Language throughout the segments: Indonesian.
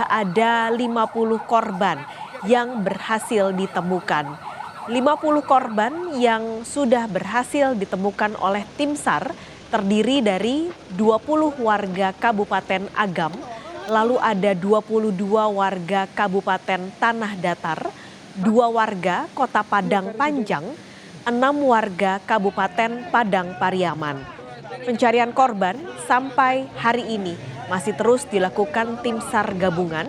sudah ada 50 korban yang berhasil ditemukan. 50 korban yang sudah berhasil ditemukan oleh tim SAR terdiri dari 20 warga Kabupaten Agam, lalu ada 22 warga Kabupaten Tanah Datar, 2 warga Kota Padang Panjang, 6 warga Kabupaten Padang Pariaman. Pencarian korban sampai hari ini masih terus dilakukan tim SAR gabungan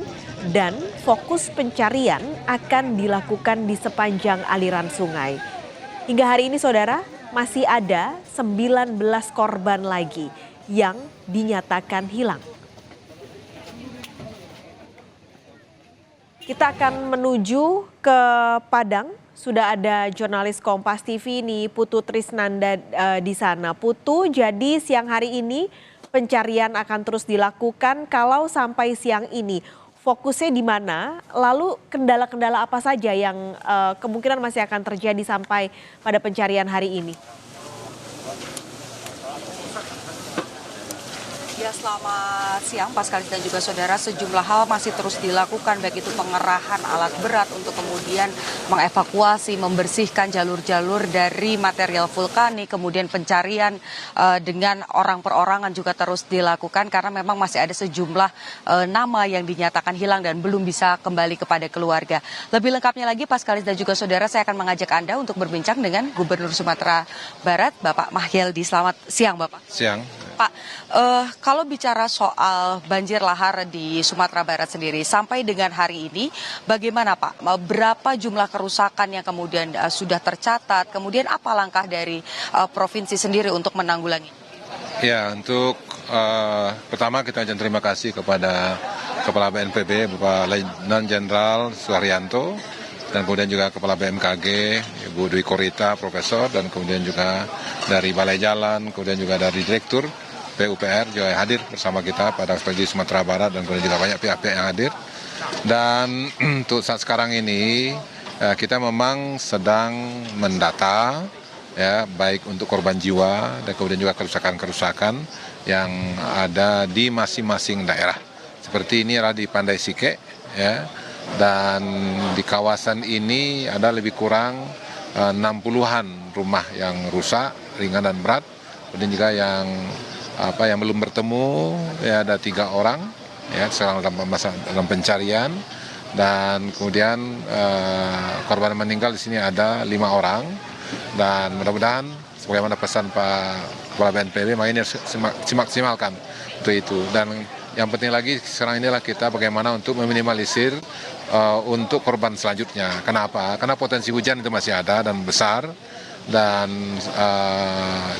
dan fokus pencarian akan dilakukan di sepanjang aliran sungai. Hingga hari ini saudara, masih ada 19 korban lagi yang dinyatakan hilang. Kita akan menuju ke Padang. Sudah ada jurnalis Kompas TV nih Putu Trisnanda di sana. Putu, jadi siang hari ini pencarian akan terus dilakukan. Kalau sampai siang ini fokusnya di mana? Lalu kendala-kendala apa saja yang kemungkinan masih akan terjadi sampai pada pencarian hari ini? Ya, selamat siang Pascalis dan juga saudara. Sejumlah hal masih terus dilakukan, baik itu pengerahan alat berat untuk kemudian mengevakuasi, membersihkan jalur-jalur dari material vulkanik, kemudian pencarian dengan orang perorangan juga terus dilakukan karena memang masih ada sejumlah nama yang dinyatakan hilang dan belum bisa kembali kepada keluarga. Lebih lengkapnya lagi Pascalis dan juga saudara, saya akan mengajak Anda untuk berbincang dengan Gubernur Sumatera Barat, Bapak Mahyeldi. Selamat siang Bapak. Siang. Pak, kalau bicara soal banjir lahar di Sumatera Barat sendiri, sampai dengan hari ini bagaimana Pak? Berapa jumlah kerusakan yang kemudian sudah tercatat? Kemudian apa langkah dari provinsi sendiri untuk menanggulangi? Ya, untuk pertama kita ucapkan terima kasih kepada Kepala BNPB, Bapak Letnan Jenderal Suharyanto, dan kemudian juga Kepala BMKG, Ibu Dwi Korita, Profesor, dan kemudian juga dari Balai Jalan, kemudian juga dari Direktur PUPR juga hadir bersama kita pada ekspedisi Sumatera Barat dan kemudian juga banyak pihak-pihak yang hadir. Dan untuk saat sekarang ini kita memang sedang mendata ya, baik untuk korban jiwa dan kemudian juga kerusakan-kerusakan yang ada di masing-masing daerah. Seperti ini adalah di Pandai Sike ya, dan di kawasan ini ada lebih kurang 60-an rumah yang rusak ringan dan berat, kemudian juga yang belum bertemu ya ada 3 orang ya sekarang dalam pencarian, dan kemudian korban meninggal di sini ada 5 orang, dan mudah-mudahan sebagaimana pesan Pak Kepala BNPB ini harus dimaksimalkan untuk itu. Dan yang penting lagi sekarang inilah kita bagaimana untuk meminimalisir untuk korban selanjutnya. Kenapa? Karena potensi hujan itu masih ada dan besar, dan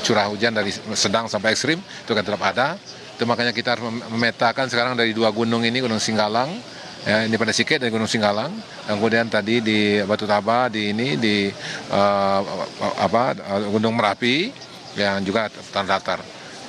curah hujan dari sedang sampai ekstrim itu akan tetap ada. Itu makanya kita harus memetakan sekarang dari 2 gunung ini, Gunung Singgalang ya, ini pada Sike dan Gunung Singgalang, dan kemudian tadi di Batu Taba di Gunung Merapi yang juga tanah datar.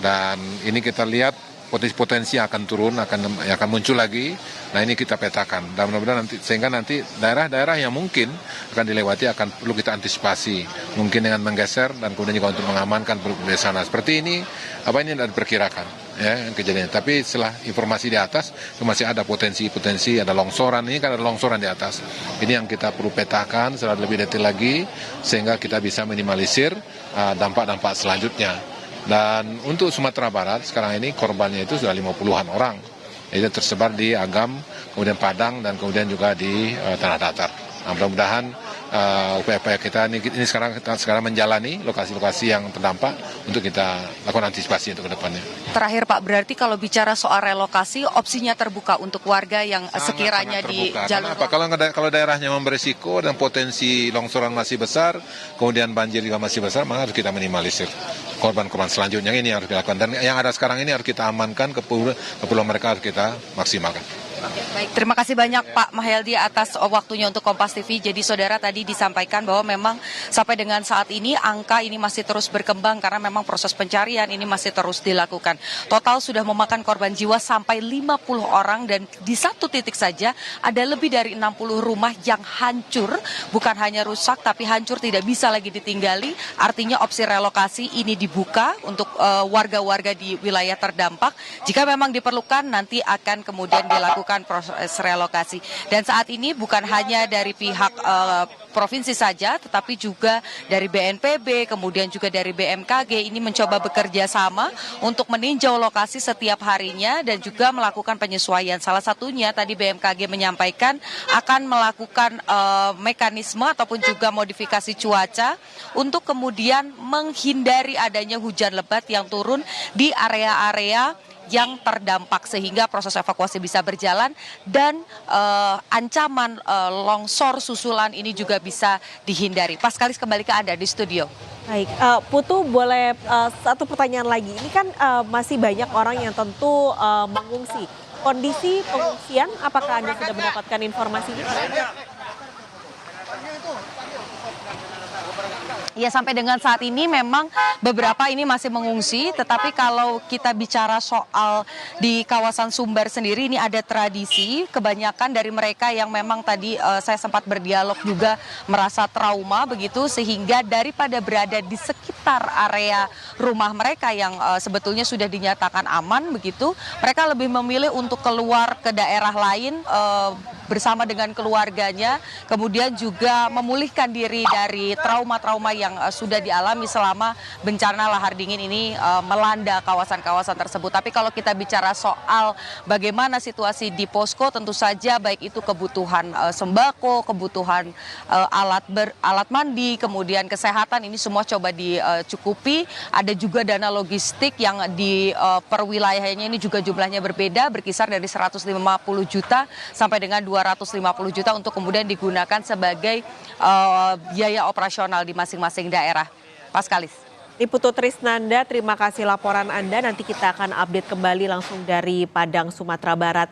Dan ini kita lihat potensi akan turun, akan muncul lagi. Nah, ini kita petakan, dan mudah-mudahan sehingga nanti daerah-daerah yang mungkin akan dilewati akan perlu kita antisipasi, mungkin dengan menggeser dan kemudian juga untuk mengamankan penduduk di sana. Seperti ini, ini tidak diperkirakan ya kejadian. Tapi setelah informasi di atas itu masih ada potensi, ada longsoran. Ini kan ada longsoran di atas. Ini yang kita perlu petakan secara lebih detail lagi sehingga kita bisa minimalisir dampak-dampak selanjutnya. Dan untuk Sumatera Barat sekarang ini korbannya itu sudah 50-an orang. Itu tersebar di Agam, kemudian Padang, dan kemudian juga di Tanah Datar. Nah, mudah-mudahan upaya-upaya kita ini sekarang menjalani lokasi-lokasi yang terdampak untuk kita lakukan antisipasi untuk ke depannya. Terakhir Pak, berarti kalau bicara soal relokasi, opsinya terbuka untuk warga yang sekiranya di jalur. Kalau daerahnya beresiko dan potensi longsoran masih besar, kemudian banjir juga masih besar, maka harus kita minimalisir korban-korban selanjutnya. Ini yang harus dilakukan, dan yang ada sekarang ini harus kita amankan, keperluan mereka harus kita maksimalkan. Oke, baik, terima kasih banyak Pak Mahyeldi atas waktunya untuk Kompas TV. Jadi saudara, tadi disampaikan bahwa memang sampai dengan saat ini angka ini masih terus berkembang karena memang proses pencarian ini masih terus dilakukan. Total sudah memakan korban jiwa sampai 50 orang, dan di satu titik saja ada lebih dari 60 rumah yang hancur, bukan hanya rusak tapi hancur, tidak bisa lagi ditinggali. Artinya opsi relokasi ini dibuka untuk warga-warga di wilayah terdampak. Jika memang diperlukan nanti akan kemudian dilakukan melakukan proses relokasi. Dan saat ini bukan hanya dari pihak provinsi saja, tetapi juga dari BNPB, kemudian juga dari BMKG ini mencoba bekerja sama untuk meninjau lokasi setiap harinya dan juga melakukan penyesuaian. Salah satunya tadi BMKG menyampaikan akan melakukan mekanisme ataupun juga modifikasi cuaca untuk kemudian menghindari adanya hujan lebat yang turun di area-area yang terdampak sehingga proses evakuasi bisa berjalan dan ancaman longsor susulan ini juga bisa dihindari. Paskalis, kembali ke Anda di studio. Baik, Putu, boleh satu pertanyaan lagi. Ini kan masih banyak orang yang tentu mengungsi. Kondisi pengungsian, apakah Anda sudah mendapatkan informasinya? Ya, sampai dengan saat ini memang beberapa ini masih mengungsi, tetapi kalau kita bicara soal di kawasan Sumber sendiri ini ada tradisi, kebanyakan dari mereka yang memang tadi saya sempat berdialog juga merasa trauma begitu, sehingga daripada berada di sekitar area rumah mereka yang sebetulnya sudah dinyatakan aman begitu, mereka lebih memilih untuk keluar ke daerah lain bersama dengan keluarganya, kemudian juga memulihkan diri dari trauma-trauma yang sudah dialami selama bencana lahar dingin ini melanda kawasan-kawasan tersebut. Tapi kalau kita bicara soal bagaimana situasi di posko, tentu saja baik itu kebutuhan sembako, kebutuhan alat mandi, kemudian kesehatan, ini semua coba dicukupi. Ada juga dana logistik yang di perwilayahnya ini juga jumlahnya berbeda, berkisar dari 150 juta sampai dengan 250 juta untuk kemudian digunakan sebagai biaya operasional di masing-masing daerah. Paskalis. Putu Trisnanda, terima kasih laporan Anda. Nanti kita akan update kembali langsung dari Padang, Sumatera Barat.